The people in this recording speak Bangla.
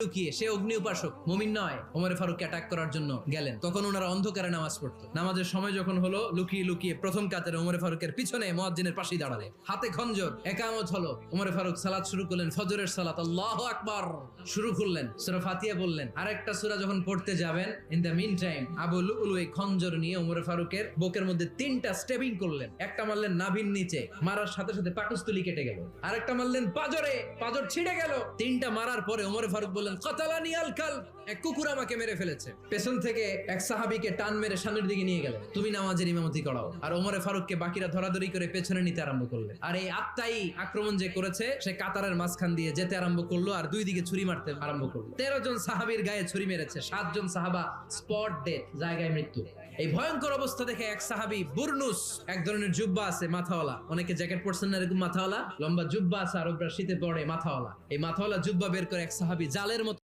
লুকিয়ে, সে অগ্নি উপাসক, মুমিন নয়, ওমর ফারুককে অ্যাটাক করার জন্য গেলেন। তখন ওনারা অন্ধকারে নামাজ পড়তো। নামাজের সময় যখন হলো, লুকিয়ে লুকিয়ে প্রথম কাতারে ওমর ফারুকের পিছনে মুয়াজ্জিনের পাশেই দাঁড়ালে, হাতে খঞ্জর, একামত হলো। ওমর ফারুক সালাত শুরু করলেন, ফজরের সালাত, আল্লাহু আকবার শুরু করলেন, সূরা ফাতিহা বললেন। আরেকটা সূরা যখন পড়তে যাবেন, ইন দ্য মিন টাইম আবু লুলু এই খঞ্জর নিয়ে ওমর ফারুকের বুকের মধ্যে 3টা স্টেবিং করলেন। একটা মারলেন নাভির নিচে, মারার সাথে সাথে পাকস্থলী কেটে গেল। আরেকটা মারলেন পাজরে, পাজর ছিঁড়ে গেল। 3টা মারার পরে ওমর ফারুক বললেন, কাতালানি আল কালব, এক কুকুর আমাকে মেরে ফেলেছে। পেছন থেকে এক সাহাবীকে টান মেরে সামনের দিকে নিয়ে গেলেন, তুমি নামাজের ইমামতি করাও। আর ওমর ফারুককে বাকিরা ধরাধরি করে পেছনে নিতে আরম্ভ করলেন। আর এই আত্মাই আক্রমণ যে করেছে, সে কাতারের মাঝখান দিয়ে যেতে আরম্ভ করলো আর দুই দিকে ছুরি মারতে আরম্ভ করলো। 13 জন সাহাবীর গায়ে ছুরি মেরেছে, 7 জন সাহাবা স্পট ডেথ, জায়গায় মৃত্যু। এই ভয়ঙ্কর অবস্থা দেখে এক সাহাবী বুরনুস, এক ধরনের জুব্বা আছে মাথাওয়ালা, অনেকে জ্যাকেট পরছেন না এরকম মাথাওয়ালা, লম্বা জুব্বা আছে, আরবরা শীতে পরে মাথাওয়ালা, এই মাথাওয়ালা জুব্বা বের করে এক সাহাবী জালের মতো